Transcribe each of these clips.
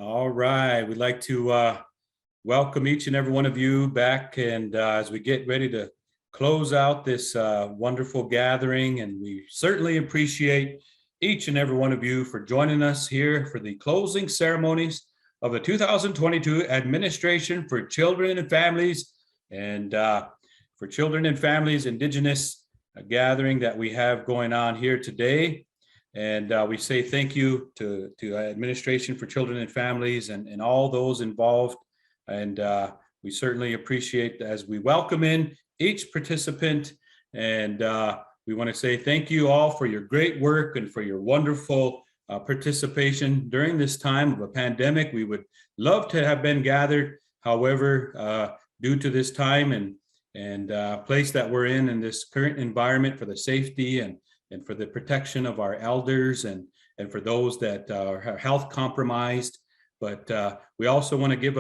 All right. We'd like to welcome each and every one of you back. And as we get ready to close out this wonderful gathering, and we certainly appreciate each and every one of you for joining us here for the closing ceremonies of the 2022 Administration for Children and Families and for Children and Families Indigenous gathering that we have going on here today. And we say thank you to Administration for Children and Families and all those involved. And we certainly appreciate as we welcome in each participant. And we want to say thank you all for your great work and for your wonderful participation during this time of a pandemic. We would love to have been gathered. However, due to this time and place that we're in this current environment for the safety and for the protection of our elders and for those that are health compromised. But we also want to give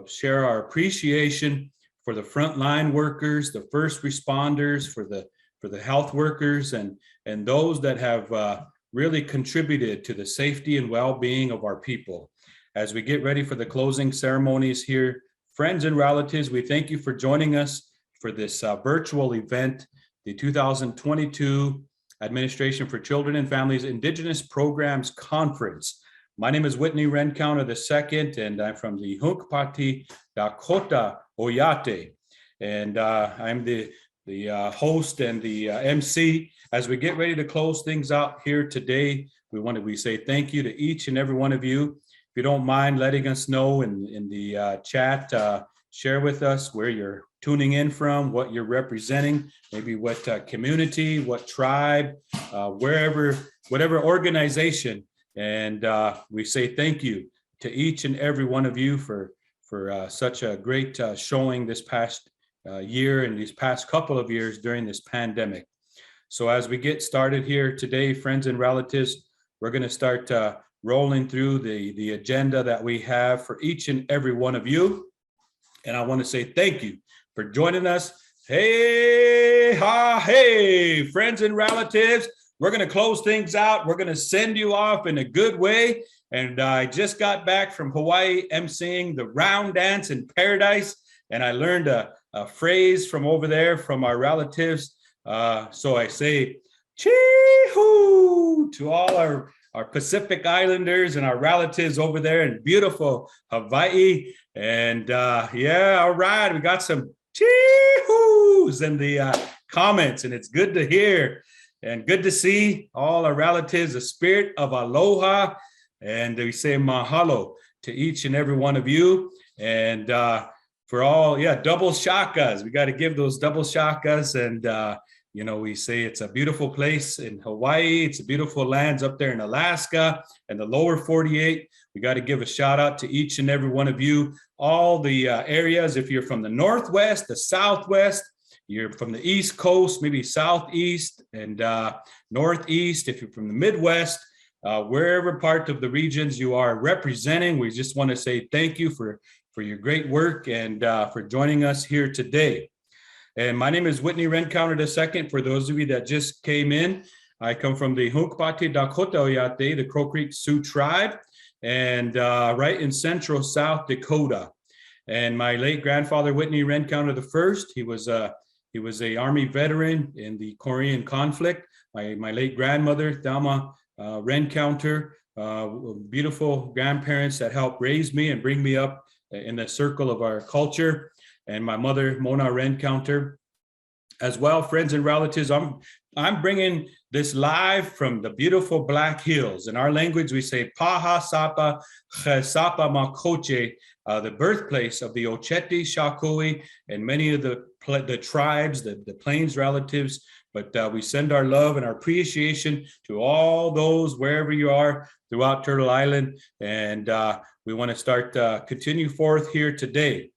share our appreciation for the frontline workers, the first responders, for the health workers and those that have really contributed to the safety and well-being of our people. As we get ready for the closing ceremonies here, friends and relatives, we thank you for joining us for this virtual event, the 2022 Administration for Children and Families Indigenous Programs Conference. My name is Whitney Rencounter II, and I'm from the Hunkpati Dakota Oyate. And I'm the host and the MC. As we get ready to close things out here today, we say thank you to each and every one of you. If you don't mind letting us know in the chat, share with us where you're tuning in from, what you're representing, maybe what community, what tribe, whatever organization. And we say thank you to each and every one of you for such a great showing this past year and these past couple of years during this pandemic. So as we get started here today, friends and relatives, we're going to start rolling through the agenda that we have for each and every one of you. And I want to say thank you for joining us. Hey, friends and relatives, we're going to close things out. We're going to send you off in a good way. And I just got back from Hawaii emceeing the round dance in paradise. And I learned a phrase from over there from our relatives. So I say, chee-hoo to all our Pacific Islanders and our relatives over there in beautiful Hawaii. And all right, we got some chee-hoos in the comments, and it's good to hear and good to see all our relatives, the spirit of aloha. And we say mahalo to each and every one of you. And for all, double shakas, we got to give those double shakas. And we say it's a beautiful place in Hawaii. It's a beautiful lands up there in Alaska and the lower 48. We got to give a shout out to each and every one of you, all the areas. If you're from the Northwest, the Southwest, you're from the East Coast, maybe Southeast and Northeast. If you're from the Midwest, wherever part of the regions you are representing, we just want to say thank you for your great work and for joining us here today. And my name is Whitney Rencounter II. For those of you that just came in, I come from the Hunkpati Dakota Oyate, the Crow Creek Sioux tribe, and right in central South Dakota. And my late grandfather, Whitney Rencounter I, he was a Army veteran in the Korean conflict. My late grandmother, Thelma Rencounter, beautiful grandparents that helped raise me and bring me up in the circle of our culture. And my mother, Mona Rencounter, as well, friends and relatives. I'm bringing this live from the beautiful Black Hills. In our language, we say Paha Sapa Sapa Makoche, the birthplace of the Ocheti, Shakoi, and many of the tribes, the Plains relatives. But we send our love and our appreciation to all those wherever you are throughout Turtle Island. And we want to start continue forth here today.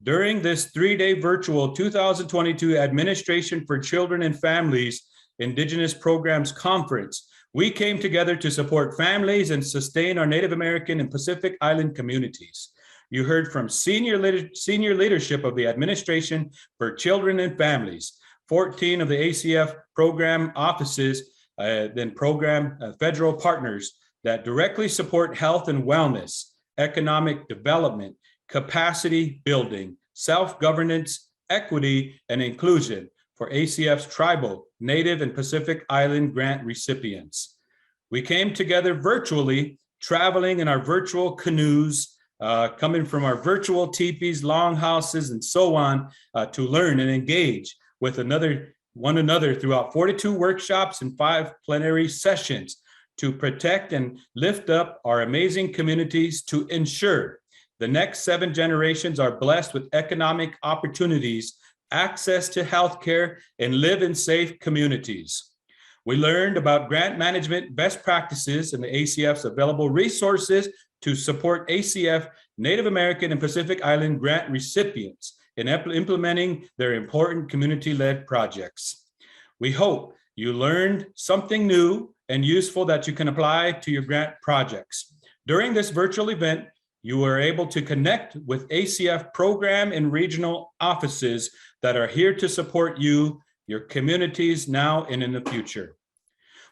During this 3-day virtual 2022 Administration for Children and Families Indigenous Programs Conference, we came together to support families and sustain our Native American and Pacific Island communities. You heard from senior leadership of the Administration for Children and Families, 14 of the ACF program offices, then program federal partners that directly support health and wellness, economic development, capacity building, self-governance, equity, and inclusion for ACF's tribal, Native, and Pacific Island grant recipients. We came together virtually, traveling in our virtual canoes, coming from our virtual teepees, longhouses, and so on, to learn and engage with one another throughout 42 workshops and 5 plenary sessions to protect and lift up our amazing communities to ensure the next 7 generations are blessed with economic opportunities, access to healthcare, and live in safe communities. We learned about grant management best practices and the ACF's available resources to support ACF, Native American, and Pacific Island grant recipients in implementing their important community-led projects. We hope you learned something new and useful that you can apply to your grant projects. During this virtual event, you were able to connect with ACF program and regional offices that are here to support you, your communities now and in the future.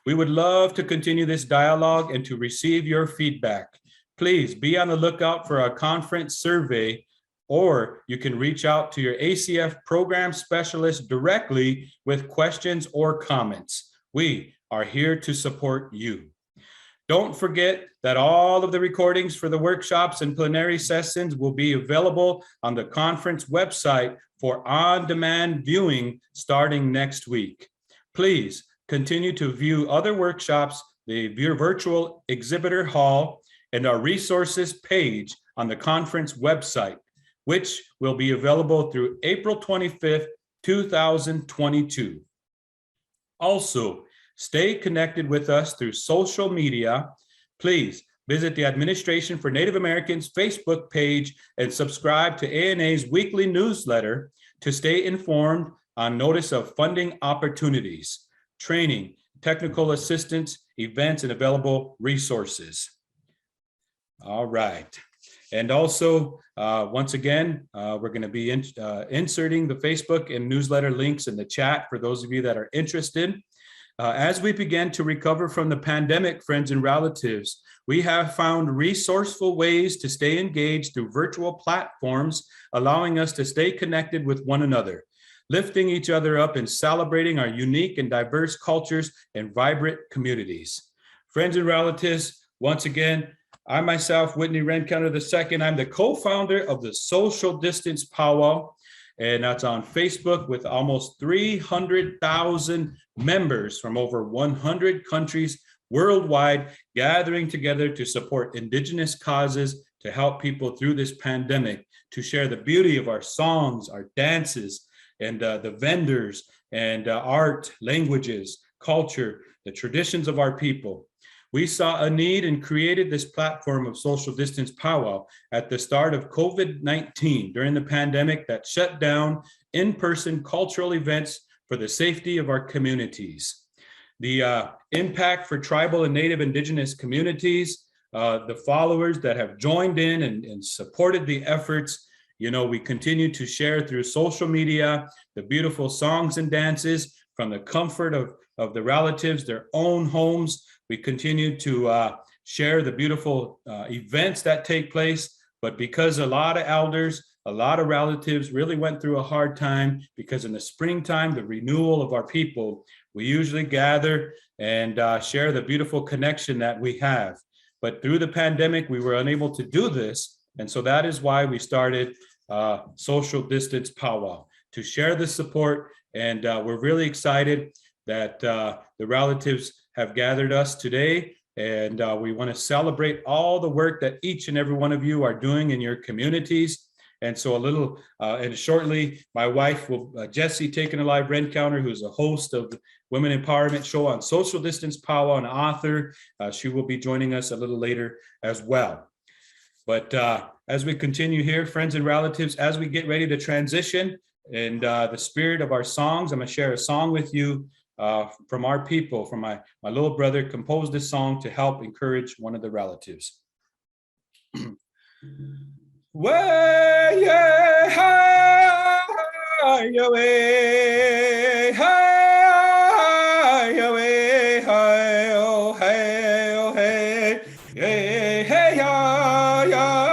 We would love to continue this dialogue and to receive your feedback. Please be on the lookout for our conference survey, or you can reach out to your ACF program specialist directly with questions or comments. We are here to support you. Don't forget that all of the recordings for the workshops and plenary sessions will be available on the conference website for on-demand viewing starting next week. Please continue to view other workshops, the virtual exhibitor hall, and our resources page on the conference website, which will be available through April 25th, 2022. Also, stay connected with us through social media. Please visit the Administration for Native Americans Facebook page and subscribe to ANA's weekly newsletter to stay informed on notice of funding opportunities, training, technical assistance, events, and available resources. All right. And also, once again, we're going to be inserting the Facebook and newsletter links in the chat for those of you that are interested. As we begin to recover from the pandemic, friends and relatives, we have found resourceful ways to stay engaged through virtual platforms, allowing us to stay connected with one another, lifting each other up and celebrating our unique and diverse cultures and vibrant communities. Friends and relatives, once again, I myself, Whitney Rencounter II, I'm the co-founder of the Social Distance Powwow, and that's on Facebook with almost 300,000 members from over 100 countries worldwide gathering together to support Indigenous causes, to help people through this pandemic, to share the beauty of our songs, our dances, and the vendors, and art, languages, culture, the traditions of our people. We saw a need and created this platform of Social Distance Powwow at the start of COVID-19 during the pandemic that shut down in-person cultural events for the safety of our communities. The impact for tribal and Native Indigenous communities, the followers that have joined in and supported the efforts. You know, we continue to share through social media the beautiful songs and dances from the comfort of the relatives, their own homes. We continue to share the beautiful events that take place, but because a lot of elders, a lot of relatives really went through a hard time, because in the springtime, the renewal of our people, we usually gather and share the beautiful connection that we have. But through the pandemic, we were unable to do this. And so that is why we started Social Distance Powwow, to share the support. And we're really excited that the relatives have gathered us today, and we want to celebrate all the work that each and every one of you are doing in your communities. And so and shortly, my wife will, Jessie Taken Alive Rencounter, who's a host of the Women Empowerment Show on Social Distance Powwow and author, she will be joining us a little later as well. But as we continue here, friends and relatives, as we get ready to transition in the spirit of our songs, I'm going to share a song with you from our people, from my little brother composed this song to help encourage one of the relatives. Way, yeah, hi, yeah, way, hi, yeah, way, hi, oh, hey, oh, hey, hey, hey, yeah, yeah.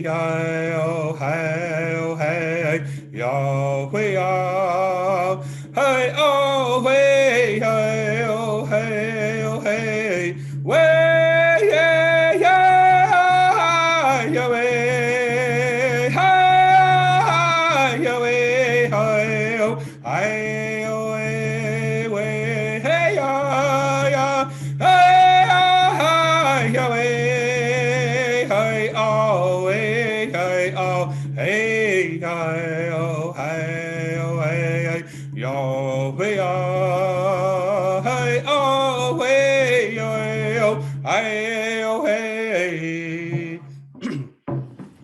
hey, oh, hey, oh, hey, Yahweh, Yah. Hey, oh, hey, hey, oh, hey, oh, hey, way, yeah, yeah, Yahweh, hi, Yahweh, hi, oh, hi, oh, hey, way, hey, yeah, yeah, hey, hi, Yahweh, hi, oh, hey, hi, oh, hey, hi, oh, hi, oh, hey, Yahweh, Yah, hey, oh, hey, oh, hey, oh, hey.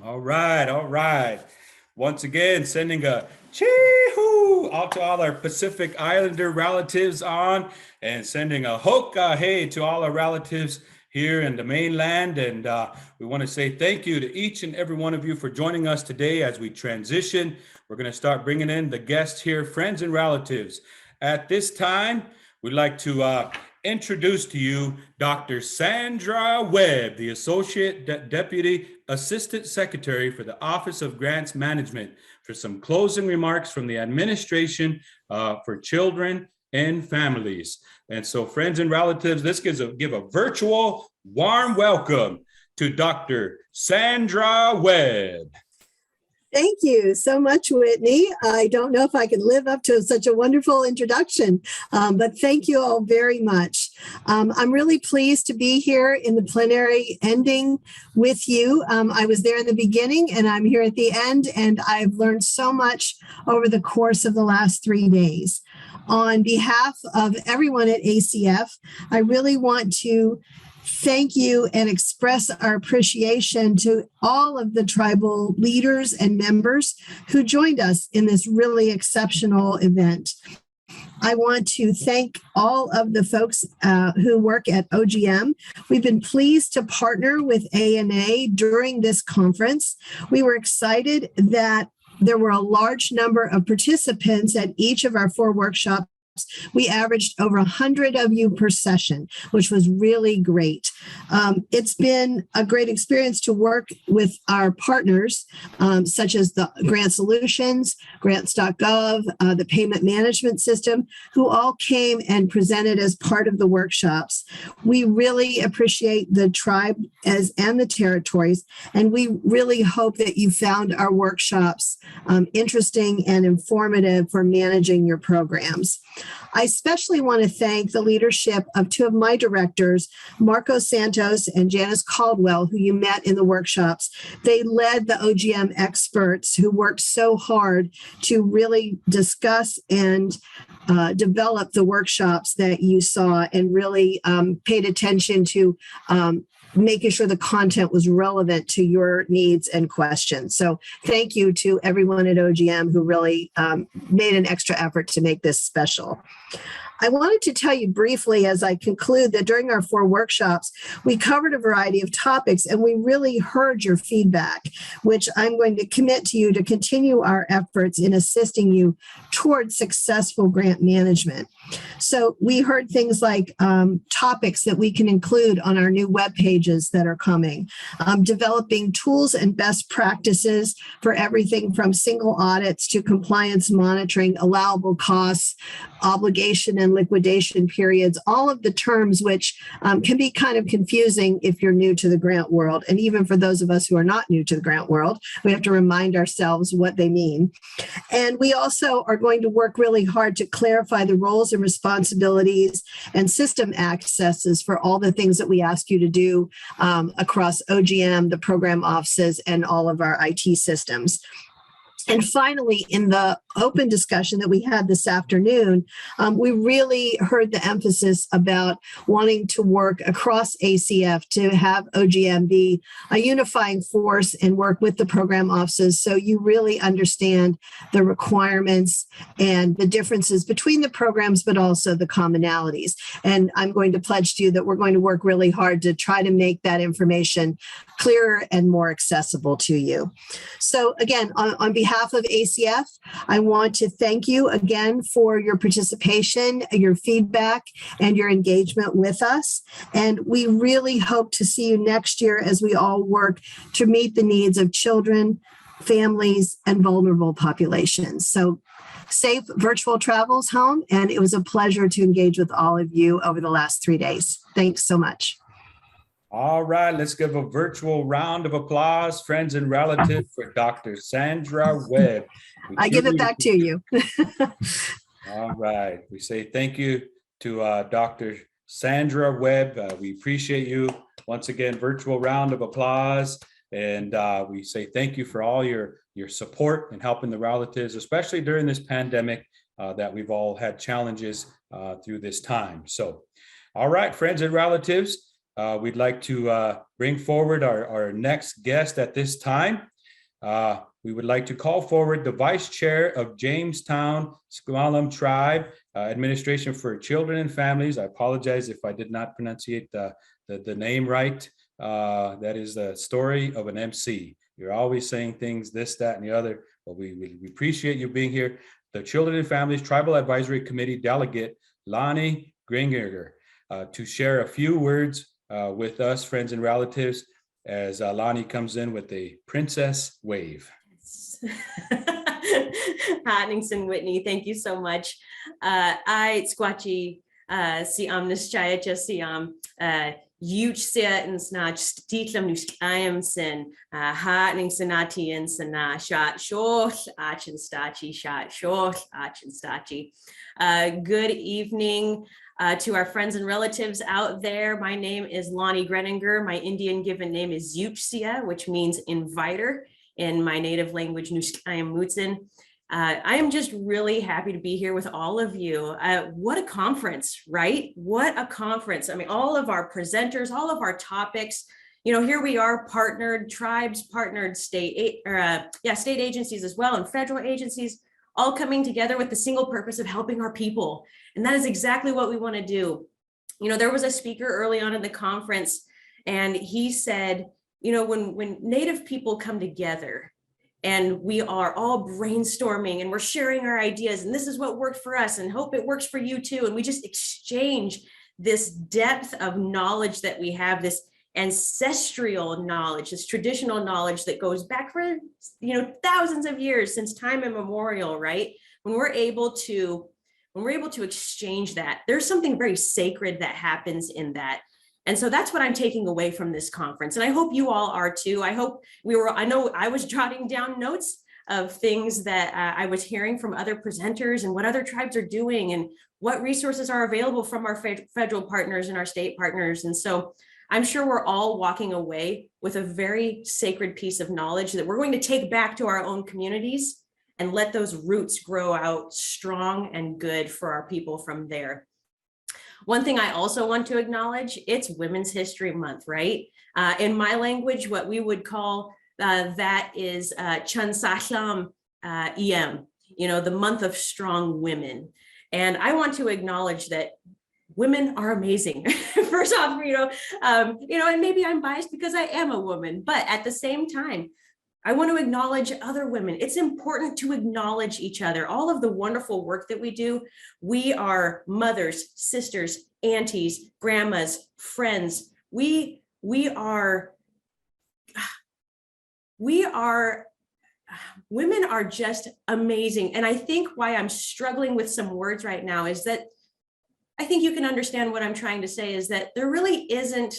All right, all right. Once again, sending a chee-hoo out to all our Pacific Islander relatives on, and sending a hoka hey to all our relatives here in the mainland. And we want to say thank you to each and every one of you for joining us today as we transition. We're going to start bringing in the guests here, friends and relatives. At this time, we'd like to introduce to you Dr. Sandra Webb, the Associate Deputy Assistant Secretary for the Office of Grants Management, for some closing remarks from the administration for children and families. And so, friends and relatives, let's give a virtual warm welcome to Dr. Sandra Webb. Thank you so much, Whitney. I don't know if I can live up to such a wonderful introduction, but thank you all very much. I'm really pleased to be here in the plenary ending with you. I was there in the beginning and I'm here at the end, and I've learned so much over the course of the last 3 days. On behalf of everyone at ACF, I really want to thank you and express our appreciation to all of the tribal leaders and members who joined us in this really exceptional event. I want to thank all of the folks who work at OGM. We've been pleased to partner with ANA during this conference. We were excited that there were a large number of participants at each of our 4 workshops. We averaged over 100 of you per session, which was really great. It's been a great experience to work with our partners, such as the Grant Solutions, grants.gov, the payment management system, who all came and presented as part of the workshops. We really appreciate the tribe and the territories, and we really hope that you found our workshops interesting and informative for managing your programs. I especially want to thank the leadership of 2 of my directors, Marco Santos and Janice Caldwell, who you met in the workshops. They led the OGM experts who worked so hard to really discuss and develop the workshops that you saw, and really paid attention to making sure the content was relevant to your needs and questions. So thank you to everyone at OGM who really made an extra effort to make this special. I wanted to tell you briefly as I conclude that during our 4 workshops, we covered a variety of topics and we really heard your feedback, which I'm going to commit to you to continue our efforts in assisting you towards successful grant management. So we heard things like topics that we can include on our new web pages that are coming, developing tools and best practices for everything from single audits to compliance monitoring, allowable costs, obligation and liquidation periods, all of the terms which can be kind of confusing if you're new to the grant world. And even for those of us who are not new to the grant world, we have to remind ourselves what they mean. And we also are going to work really hard to clarify the roles and responsibilities and system accesses for all the things that we ask you to do across OGM, the program offices, and all of our IT systems. And finally, in the open discussion that we had this afternoon, we really heard the emphasis about wanting to work across ACF to have OGM be a unifying force and work with the program offices so you really understand the requirements and the differences between the programs, but also the commonalities. And I'm going to pledge to you that we're going to work really hard to try to make that information clearer and more accessible to you. So again, on behalf behalf of ACF, I want to thank you again for your participation, your feedback, and your engagement with us. And we really hope to see you next year as we all work to meet the needs of children, families, and vulnerable populations. So safe virtual travels home, and it was a pleasure to engage with all of you over the last 3 days. Thanks so much. All right, let's give a virtual round of applause, friends and relatives, for Dr. Sandra Webb. I give it back to you. All right, we say thank you to Dr. Sandra Webb. We appreciate you. Once again, virtual round of applause. And we say thank you for all your support and helping the relatives, especially during this pandemic that we've all had challenges through this time. So, all right, friends and relatives, we'd like to bring forward our next guest at this time. We would like to call forward the Vice Chair of Jamestown Squamish Tribe Administration for Children and Families. I apologize if I did not pronunciate the name right. That is the story of an MC. You're always saying things, this, that, and the other, but we appreciate you being here. The Children and Families Tribal Advisory Committee Delegate, Lonnie Gringiger, to share a few words with us, friends and relatives, as Lonnie comes in with a princess wave. Ningson Whitney, thank you so much. I Squatchy Siam Nischayacha Siam Huge Sia and Snatch Stiklam Nusk Iam Sin Ningsonati and Sana Shot Short Achin Stachi Shot Short Achin Stachi. Good evening to our friends and relatives out there. My name is Lonnie Greninger. My Indian given name is Yuchsia, which means inviter in my native language, Nuskayam Mutsin. I am just really happy to be here with all of you. What a conference, right? What a conference. I mean, all of our presenters, all of our topics, you know, here we are, partnered tribes, partnered state agencies as well, and federal agencies, all coming together with the single purpose of helping our people. And that is exactly what we want to do. You know, there was a speaker early on in the conference, and he said, you know, when Native people come together and we are all brainstorming and we're sharing our ideas, and this is what worked for us and hope it works for you too. And we just exchange this depth of knowledge that we have, this ancestral knowledge, this traditional knowledge that goes back for, you know, thousands of years, since time immemorial, right? When we're able to exchange that, there's something very sacred that happens in that. And so that's what I'm taking away from this conference. And I hope you all are too. I know I was jotting down notes of things that I was hearing from other presenters and what other tribes are doing and what resources are available from our federal partners and our state partners. And so I'm sure we're all walking away with a very sacred piece of knowledge that we're going to take back to our own communities and let those roots grow out strong and good for our people from there. One thing I also want to acknowledge, it's Women's History Month, right? In my language, what we would call that is Chun Sahlam EM, you know, the month of strong women. And I want to acknowledge that women are amazing. First off, and maybe I'm biased because I am a woman, but at the same time, I want to acknowledge other women. It's important to acknowledge each other. All of the wonderful work that we do. We are mothers, sisters, aunties, grandmas, friends. Women are just amazing. And I think why I'm struggling with some words right now is that I think you can understand what I'm trying to say is that there really isn't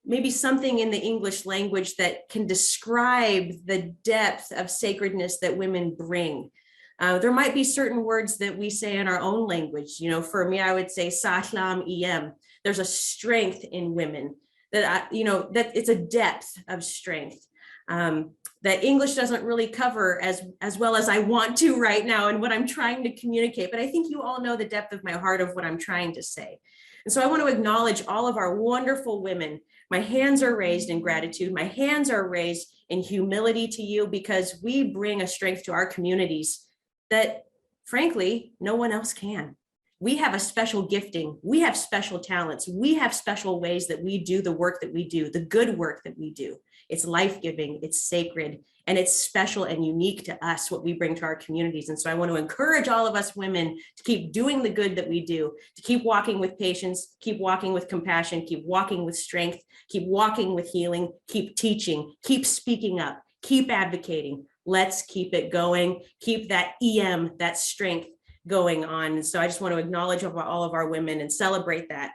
maybe something in the English language that can describe the depth of sacredness that women bring. There might be certain words that we say in our own language. You know, for me, I would say Sahlam EM. There's a strength in women that it's a depth of strength that English doesn't really cover as well as I want to right now and what I'm trying to communicate. But I think you all know the depth of my heart of what I'm trying to say. And so I want to acknowledge all of our wonderful women. My hands are raised in gratitude. My hands are raised in humility to you because we bring a strength to our communities that, frankly, no one else can. We have a special gifting. We have special talents. We have special ways that we do the work that we do, the good work that we do. It's life-giving, it's sacred, And it's special and unique to us, what we bring to our communities. And so I want to encourage all of us women to keep doing the good that we do, to keep walking with patience, keep walking with compassion, keep walking with strength, keep walking with healing, keep teaching, keep speaking up, keep advocating. Let's keep it going. Keep that EM, that strength going on. And so I just want to acknowledge all of our women and celebrate that.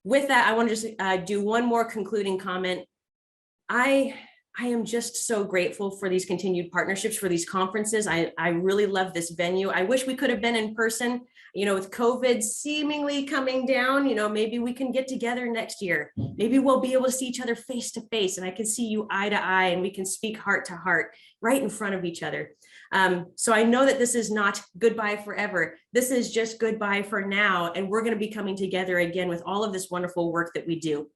With that, I want to just do one more concluding comment. I am just so grateful for these continued partnerships, for these conferences. I really love this venue. I wish we could have been in person, with COVID seemingly coming down, maybe we can get together next year. Maybe we'll be able to see each other face to face, and I can see you eye to eye, and we can speak heart to heart right in front of each other. So I know that this is not goodbye forever. This is just goodbye for now. And we're going to be coming together again with all of this wonderful work that we do.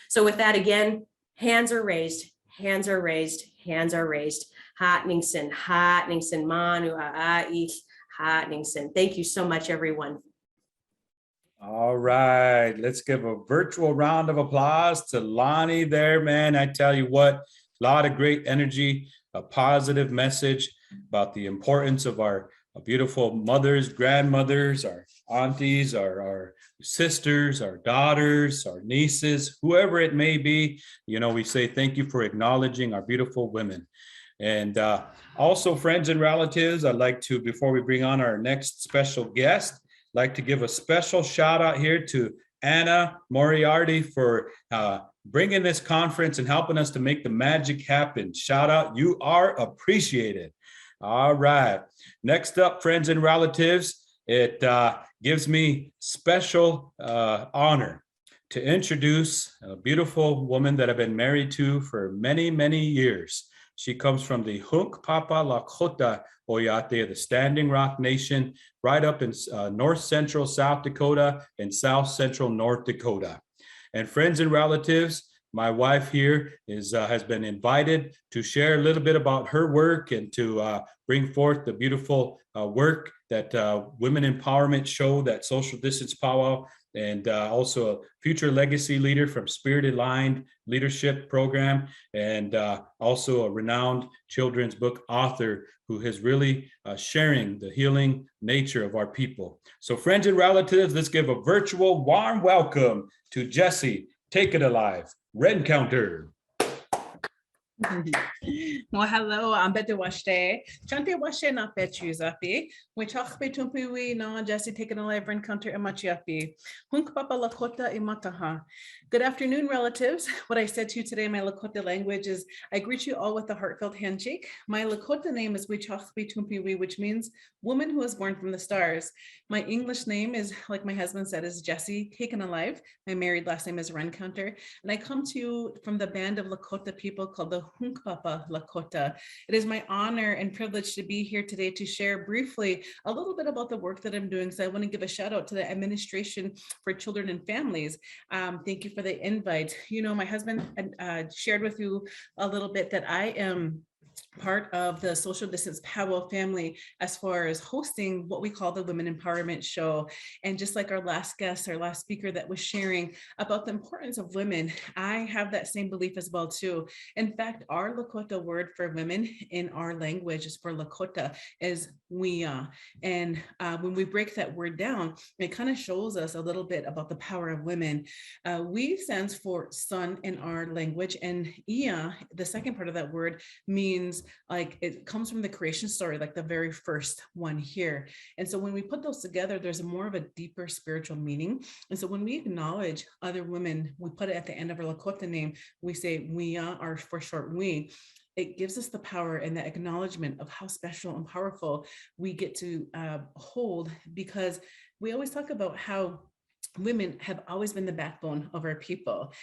So with that, again, hands are raised, hands are raised, hands are raised. Hatningsen, Manu, A'ich, Hatningsen. Thank you so much, everyone. All right, let's give a virtual round of applause to Lonnie there, man. I tell you what, a lot of great energy, a positive message about the importance of our beautiful mothers, grandmothers, our aunties, our sisters, our daughters, our nieces, whoever it may be. We say thank you for acknowledging our beautiful women. And also, friends and relatives, I'd like to, before we bring on our next special guest, like to give a special shout out here to Anna Moriarty for bringing this conference and helping us to make the magic happen. Shout out, you are appreciated. All right, next up, friends and relatives, it gives me special honor to introduce a beautiful woman that I've been married to for many, many years. She comes from the Hunkpapa Lakota Oyate, the Standing Rock Nation, right up in north central South Dakota and south central North Dakota. And friends and relatives, my wife here has been invited to share a little bit about her work and to bring forth the beautiful work that Women Empowerment Show, that Social Distance Powwow, and also a future legacy leader from Spirit Aligned Leadership Program, and also a renowned children's book author who is really sharing the healing nature of our people. So friends and relatives, let's give a virtual warm welcome to Jessie Take It Alive Rencounter. Well, hello, I'm Betty Washte. Chante Washe na Petru Zapi. We talk between we na Jesse taking a live encounter in Machiapi. Hunk Papa Lakota imataha. Good afternoon, relatives. What I said to you today in my Lakota language is I greet you all with a heartfelt handshake. My Lakota name is Wichachpi Tumpiwi, which means woman who was born from the stars. My English name is, like my husband said, is Jessie Taken Alive. My married last name is Rencounter. And I come to you from the band of Lakota people called the Hunkpapa Lakota. It is my honor and privilege to be here today to share briefly a little bit about the work that I'm doing. So I want to give a shout out to the Administration for Children and Families. Thank you for the invite. My husband shared with you a little bit that I am part of the Social Distance Powwow family as far as hosting what we call the Women Empowerment Show. And just like our last guest, our last speaker that was sharing about the importance of women, I have that same belief as well too. In fact, our Lakota word for women in our language is for Lakota is Wia. And when we break that word down, it kind of shows us a little bit about the power of women. We stands for sun in our language, and Ia, the second part of that word, means like it comes from the creation story, like the very first one here. And so when we put those together, there's more of a deeper spiritual meaning. And so when we acknowledge other women, we put it at the end of our Lakota name, we say Wia, or for short, we. It gives us the power and the acknowledgement of how special and powerful we get to hold, because we always talk about how women have always been the backbone of our people.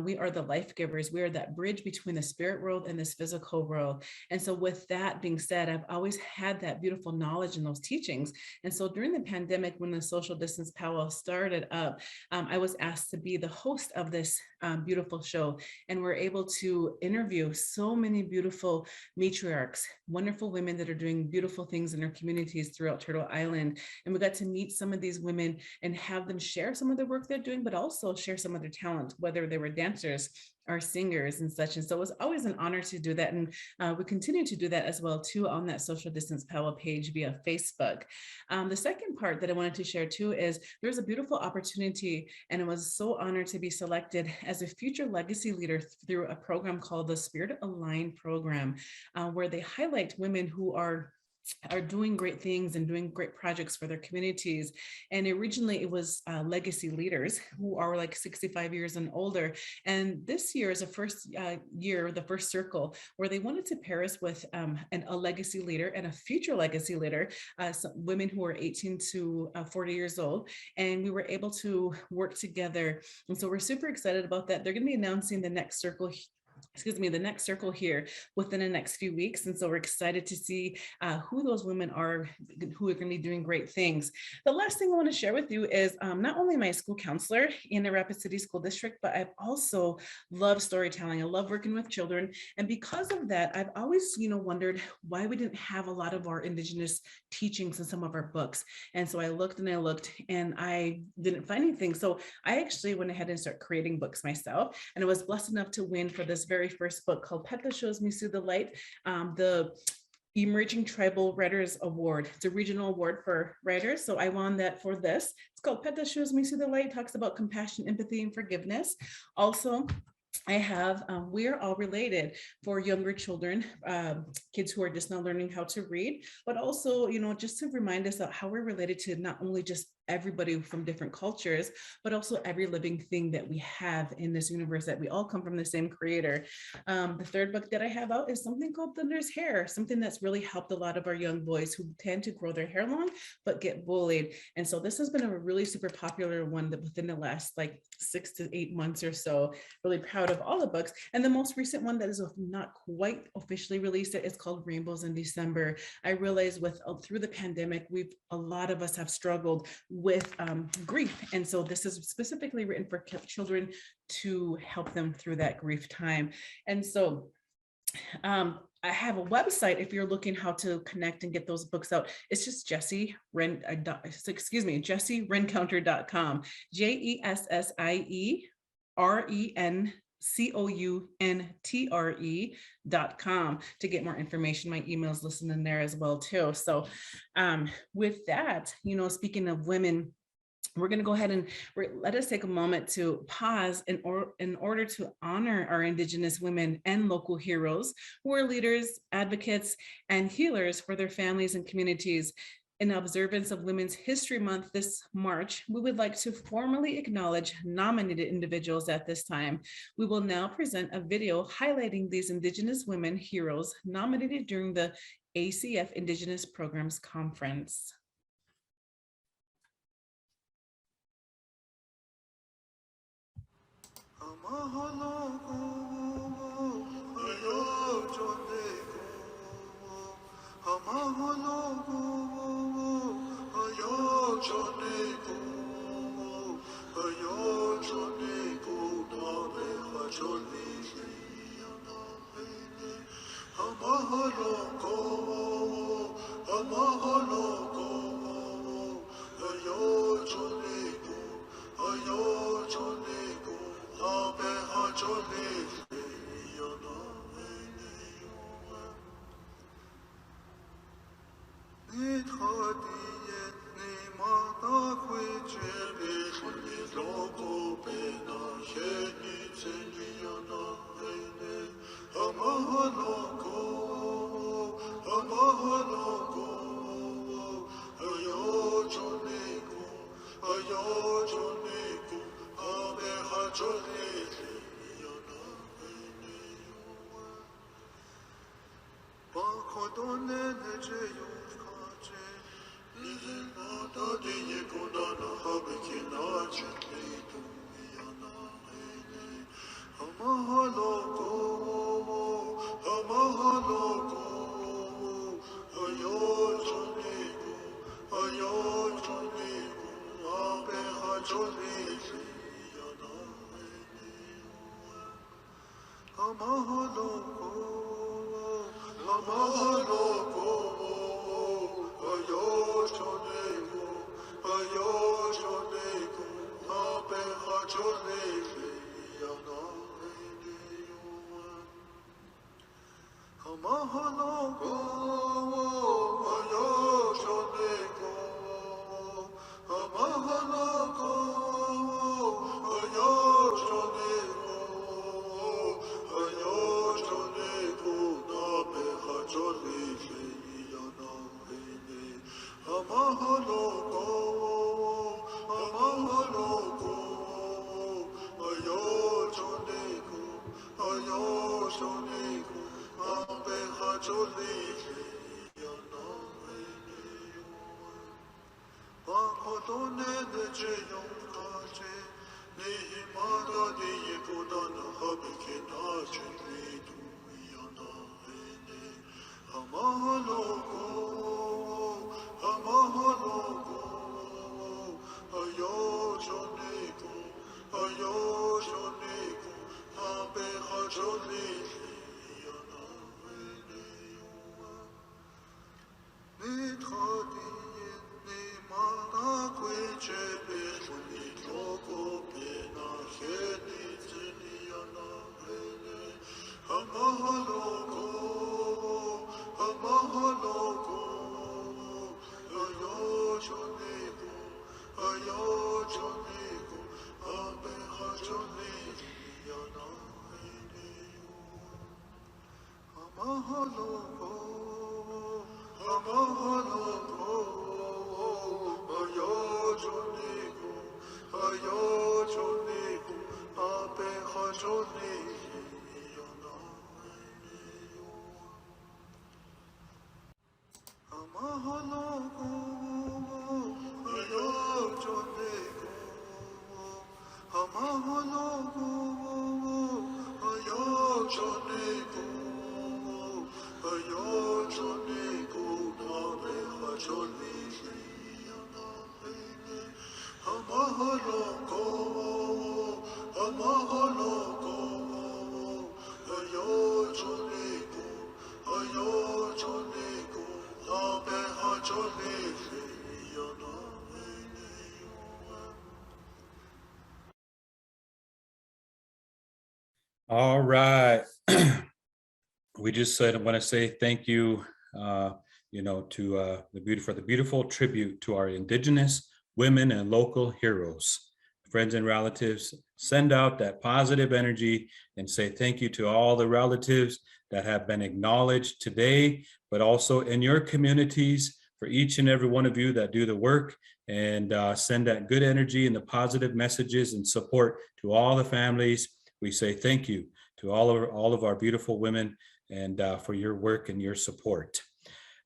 We are the life givers. We are that bridge between the spirit world and this physical world. And so with that being said, I've always had that beautiful knowledge in those teachings. And so during the pandemic, when the Social Distance Powwow started up, I was asked to be the host of this beautiful show. And we're able to interview so many beautiful matriarchs, wonderful women that are doing beautiful things in their communities throughout Turtle Island. And we got to meet some of these women and have them share some of the work they're doing, but also share some of their talent, whether they were dancers, our singers and such. And so it was always an honor to do that. And we continue to do that as well too on that Social Distance Powwow page via Facebook. The second part that I wanted to share too is there's a beautiful opportunity, and I was so honored to be selected as a future legacy leader through a program called the Spirit Aligned program, where they highlight women who are doing great things and doing great projects for their communities. And originally it was legacy leaders who are like 65 years and older. And this year is the first year, the first circle, where they wanted to pair us with a legacy leader and a future legacy leader, women who are 18 to 40 years old. And we were able to work together. And so we're super excited about that. They're going to be announcing the next circle here within the next few weeks. And so we're excited to see who those women are who are going to be doing great things. The last thing I want to share with you is not only am I a school counselor in the Rapid City School District, but I've also loved storytelling. I love working with children. And because of that, I've always, wondered why we didn't have a lot of our Indigenous teachings in some of our books. And so I looked and I didn't find anything. So I actually went ahead and started creating books myself. And I was blessed enough to win for this very first book called Peta Shows Me Through the Light, the Emerging Tribal Writers Award. It's a regional award for writers. So I won that for this. It's called Peta Shows Me Through the Light. It talks about compassion, empathy, and forgiveness. Also, I have We Are All Related for younger children, kids who are just now learning how to read, but also, just to remind us of how we're related to not only just everybody from different cultures, but also every living thing that we have in this universe, that we all come from the same creator. The third book that I have out is something called Thunder's Hair, something that's really helped a lot of our young boys who tend to grow their hair long, but get bullied. And so this has been a really super popular one that within the last 6 to 8 months or so. Really proud of all the books. And the most recent one that is not quite officially released yet is called Rainbows in December. I realize through the pandemic, a lot of us have struggled with grief. And so this is specifically written for children to help them through that grief time. And so I have a website if you're looking how to connect and get those books out. It's just JessieRencounter.com, JessieRencountre.com to get more information. My email's listed in there as well too. So with that, speaking of women, we're going to go ahead and let us take a moment to pause in order to honor our Indigenous women and local heroes who are leaders, advocates, and healers for their families and communities. In observance of Women's History Month this March, we would like to formally acknowledge nominated individuals at this time. We will now present a video highlighting these Indigenous women heroes nominated during the ACF Indigenous Programs Conference. All right. We just said, I want to say thank you, to the beautiful tribute to our Indigenous women and local heroes. Friends and relatives, send out that positive energy and say thank you to all the relatives that have been acknowledged today, but also in your communities, for each and every one of you that do the work, and send that good energy and the positive messages and support to all the families. We say thank you to all of our beautiful women, and for your work and your support.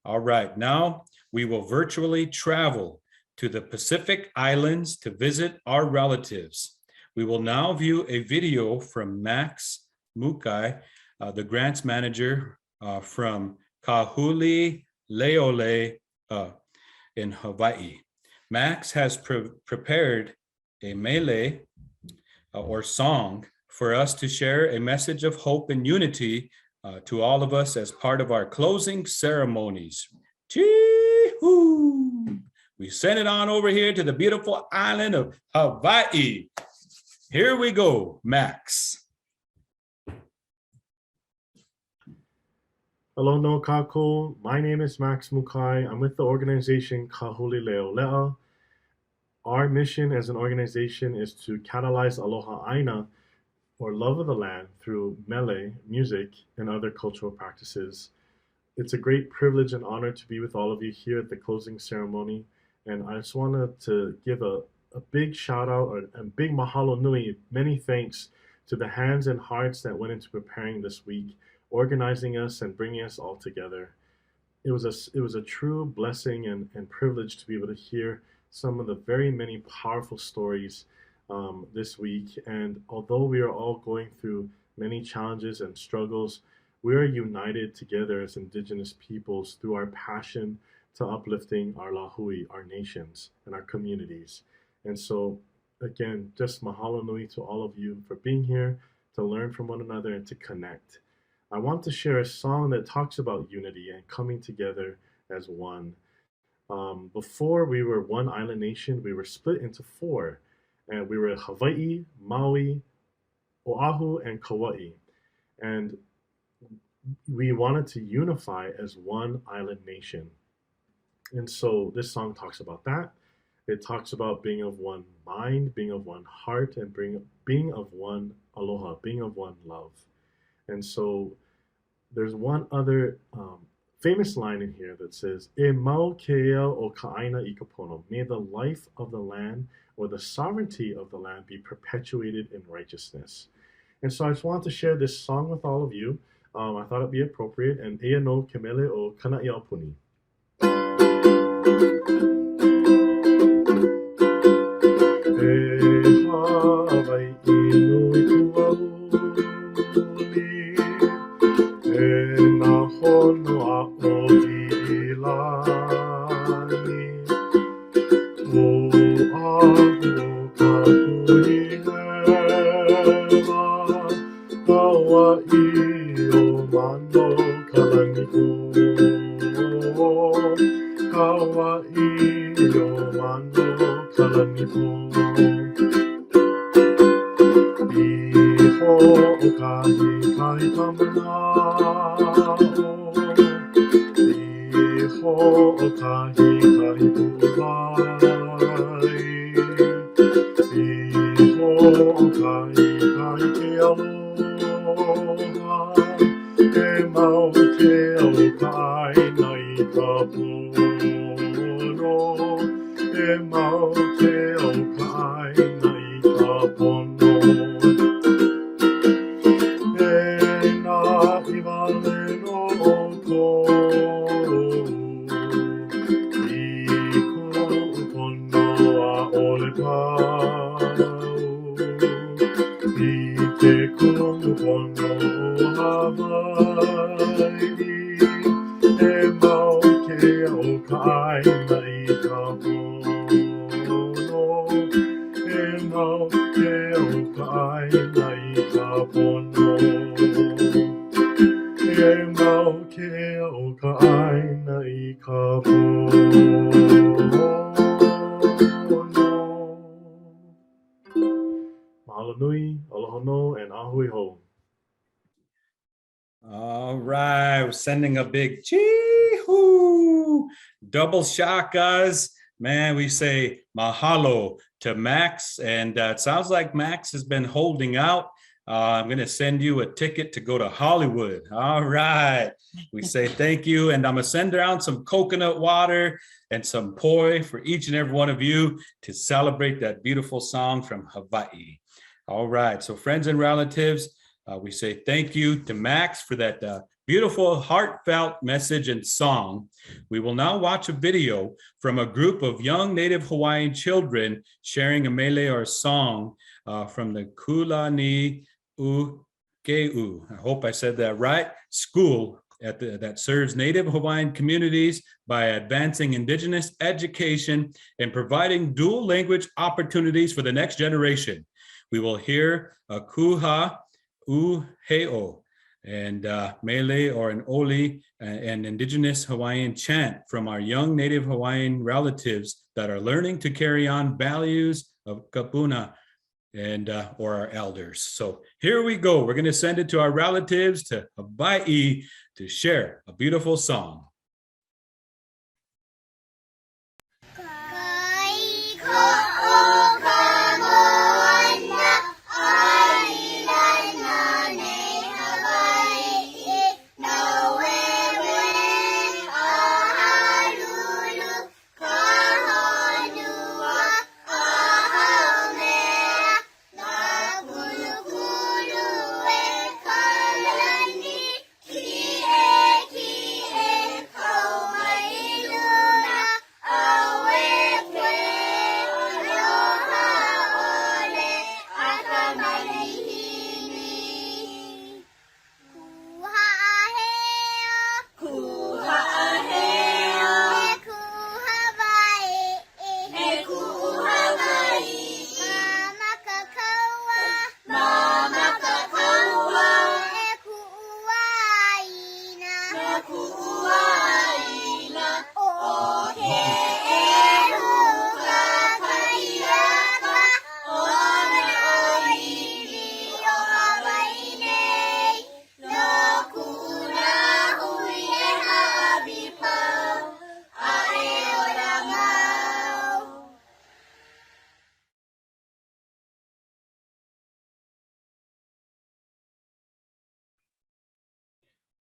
All right, now we will virtually travel to the Pacific Islands to visit our relatives. We will now view a video from Max Mukai, the grants manager from Kahuli Leole in Hawaii. Max has prepared a mele or song for us to share a message of hope and unity to all of us as part of our closing ceremonies. Chee-hoo! We send it on over here to the beautiful island of Hawaii. Here we go, Max. Hello, no kako. My name is Max Mukai. I'm with the organization Kahuli Leolea. Our mission as an organization is to catalyze aloha aina, or love of the land, through mele, music, and other cultural practices. It's a great privilege and honor to be with all of you here at the closing ceremony. And I just wanted to give a big shout out and big mahalo nui, many thanks to the hands and hearts that went into preparing this week, organizing us and bringing us all together. It was a true blessing and privilege to be able to hear some of the very many powerful stories this week. And although we are all going through many challenges and struggles, we are united together as Indigenous peoples through our passion to uplifting our lahui, our nations, and our communities. And so, again, just mahalo nui to all of you for being here, to learn from one another and to connect. I want to share a song that talks about unity and coming together as one. Before we were one island nation, we were split into four. And we were Hawaii, Maui, Oahu, and Kauai. And we wanted to unify as one island nation. And so this song talks about that. It talks about being of one mind, being of one heart, and being of one aloha, being of one love. And so there's one other famous line in here that says, E mau kea o ka'aina i ka pono. May the life of the land or the sovereignty of the land be perpetuated in righteousness. And so I just wanted to share this song with all of you. I thought it'd be appropriate. And Ea no Kemele o Kana Iapuni. yo mano kalanipo Iho o kahi kai kamanao Iho o kahi kai puai Iho o kahi kai ke aloha E mau ke o kai nai ka pono E mau ke o kai nai ka pono E nā iwale no ko I ko pono a ole pau I te kumu pono Hawaii E mau ke o kai nai ka pono E mau ke o kai nai ka pono E mau ke o kai nai ka pono Mahalo nui, aloha no, and ahui ho. All right, we're sending a big chee-hoo, double shakas. Man, we say mahalo to Max, and it sounds like Max has been holding out. I'm going to send you a ticket to go to Hollywood. All right, we say thank you, and I'm going to send around some coconut water and some poi for each and every one of you to celebrate that beautiful song from Hawaii. All right, so friends and relatives, we say thank you to Max for that beautiful, heartfelt message and song. We will now watch a video from a group of young Native Hawaiian children sharing a mele or a song from the Kulani Ukeu. I hope I said that right. School that serves Native Hawaiian communities by advancing Indigenous education and providing dual language opportunities for the next generation. We will hear a kuha Uheo and Mele or an Oli, an Indigenous Hawaiian chant from our young Native Hawaiian relatives that are learning to carry on values of Kapuna and or our elders. So here we go. We're going to send it to our relatives to Hawaii to share a beautiful song.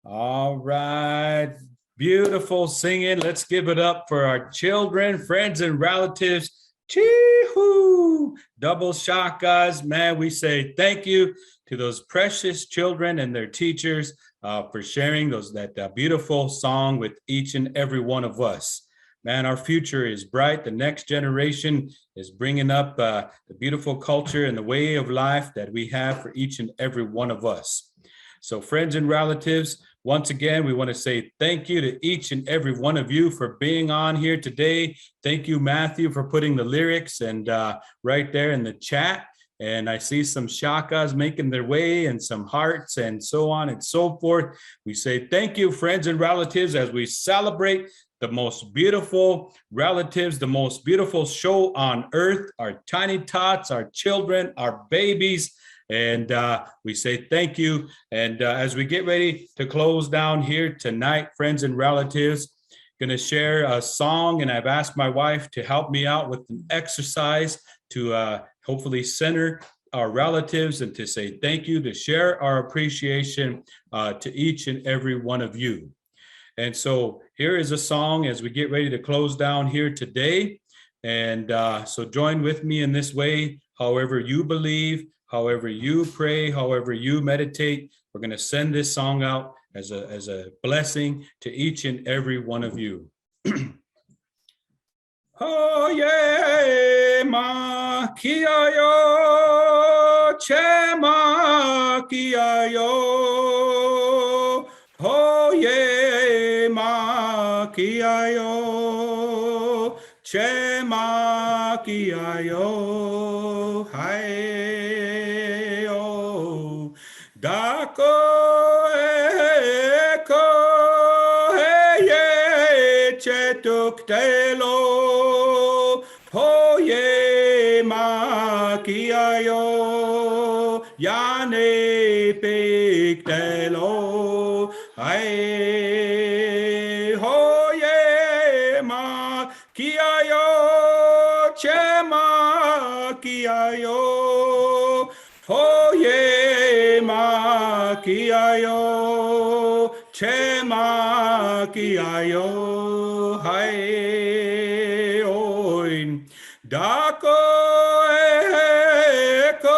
All right, beautiful singing. Let's give it up for our children, friends, and relatives. Chee-hoo! Double shakas. Man, we say thank you to those precious children and their teachers for sharing that beautiful song with each and every one of us. Man, our future is bright. The next generation is bringing up the beautiful culture and the way of life that we have for each and every one of us. So friends and relatives, once again, we want to say thank you to each and every one of you for being on here today. Thank you, Matthew, for putting the lyrics and right there in the chat. And I see some shakas making their way and some hearts and so on and so forth. We say thank you, friends and relatives, as we celebrate the most beautiful relatives, the most beautiful show on earth, our tiny tots, our children, our babies. And we say thank you. And as we get ready to close down here tonight, friends and relatives, going to share a song, and I've asked my wife to help me out with an exercise to hopefully center our relatives and to say thank you, to share our appreciation to each and every one of you. And so here is a song as we get ready to close down here today. And so join with me in this way, however you believe, however you pray, however you meditate. We're going to send this song out as a blessing to each and every one of you. Oh yeah, ma kia yo, che ma kia yo. Oh yeah, ma kia yo, che ma kia yo. Hai yo, dako eko ye che tuk te lo. Oh ye ma kia yo, yane pik te lo. Ai ho ye ma kia yo, che ma kia yo. Oh ye ma kia yo, che ma kia yo. Hai oin dako eko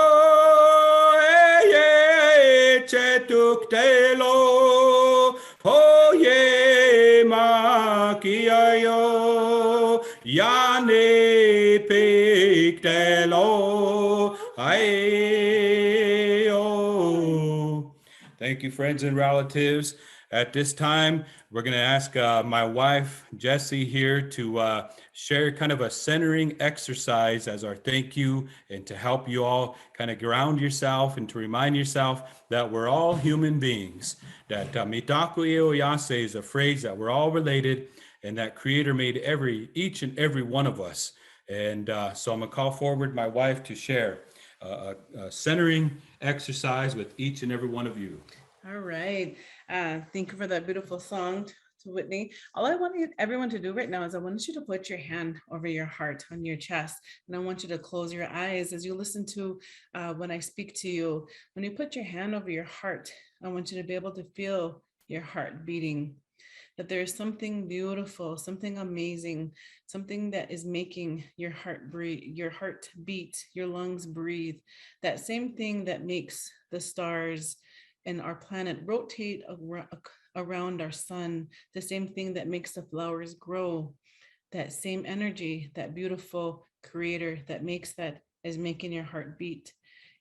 ye che tuk te lo. Oh ye ma kia yo, yane pik te lo. Ai oh. Thank you, friends and relatives. At this time, we're going to ask my wife, Jessie, here to share kind of a centering exercise as our thank you, and to help you all kind of ground yourself and to remind yourself that we're all human beings, that mitaku eo yase is a phrase that we're all related, and that Creator made each and every one of us. And so I'm going to call forward my wife to share a centering exercise with each and every one of you. All right. Thank you for that beautiful song, to Whitney. All I want everyone to do right now is I want you to put your hand over your heart, on your chest, and I want you to close your eyes as you listen to when I speak to you. When you put your hand over your heart, I want you to be able to feel your heart beating, that there is something beautiful, something amazing, something that is making your heart breathe, your heart beat, your lungs breathe. That same thing that makes the stars and our planet rotate around our sun, the same thing that makes the flowers grow, that same energy, that beautiful Creator that makes that is making your heart beat.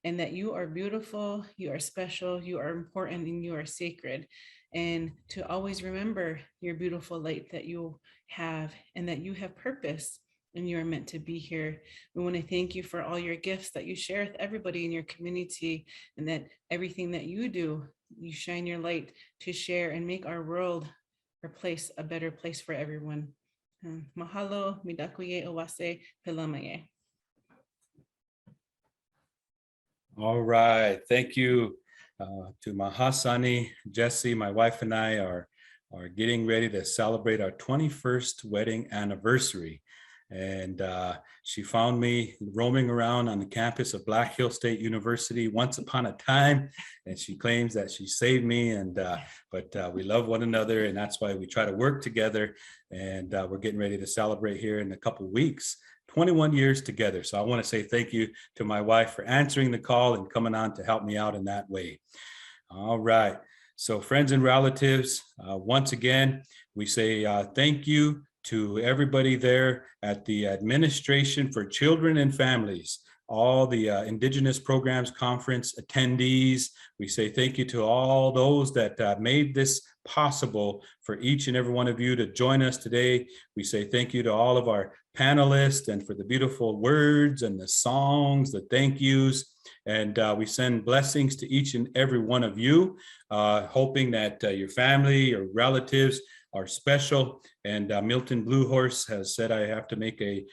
And that you are beautiful, you are special, you are important, and you are sacred. And to always remember your beautiful light that you have, and that you have purpose, and you are meant to be here. We want to thank you for all your gifts that you share with everybody in your community, and that everything that you do, you shine your light to share and make our world or place a better place for everyone. Mahalo, midakuye owase, pelamaye. All right. Thank you to Mahasani. Jessie, my wife, and I are getting ready to celebrate our 21st wedding anniversary. And she found me roaming around on the campus of Black Hill State University once upon a time, and she claims that she saved me. And but we love one another, and that's why we try to work together. And we're getting ready to celebrate here in a couple of weeks, 21 years together. So I want to say thank you to my wife for answering the call and coming on to help me out in that way. All right. So friends and relatives, once again, we say thank you to everybody there at the Administration for Children and Families, all the Indigenous Programs Conference attendees. We say thank you to all those that made this possible for each and every one of you to join us today. We say thank you to all of our panelists and for the beautiful words and the songs, the thank yous. And we send blessings to each and every one of you, hoping that your family or relatives are special. And Milton Blue Horse has said I have to make a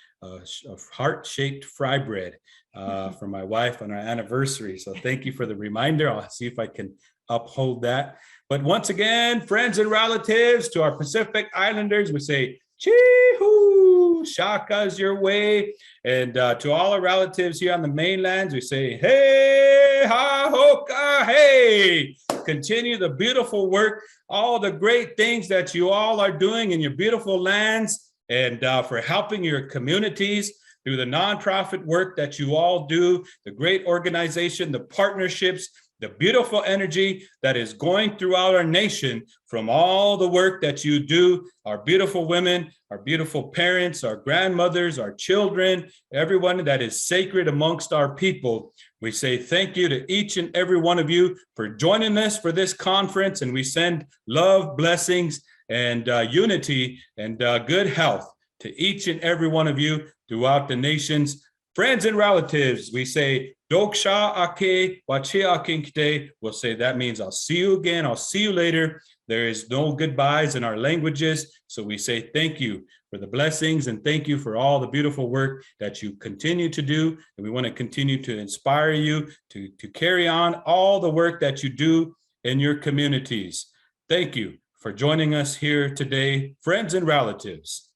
heart-shaped fry bread for my wife on our anniversary. So thank you for the reminder. I'll see if I can uphold that. But once again, friends and relatives, to our Pacific Islanders, we say, chee-hoo, shaka's your way. And to all our relatives here on the mainlands, we say, hey, ha, hoka, hey. Continue the beautiful work, all the great things that you all are doing in your beautiful lands, and for helping your communities through the nonprofit work that you all do, the great organization, the partnerships, the beautiful energy that is going throughout our nation from all the work that you do, our beautiful women, our beautiful parents, our grandmothers, our children, everyone that is sacred amongst our people. We say thank you to each and every one of you for joining us for this conference, and we send love, blessings, and unity and good health to each and every one of you throughout the nations. Friends and relatives, we say, Doksha ake wachia kinkte. We'll say that means I'll see you again. I'll see you later. There is no goodbyes in our languages. So we say thank you for the blessings and thank you for all the beautiful work that you continue to do. And we want to continue to inspire you to carry on all the work that you do in your communities. Thank you for joining us here today, friends and relatives.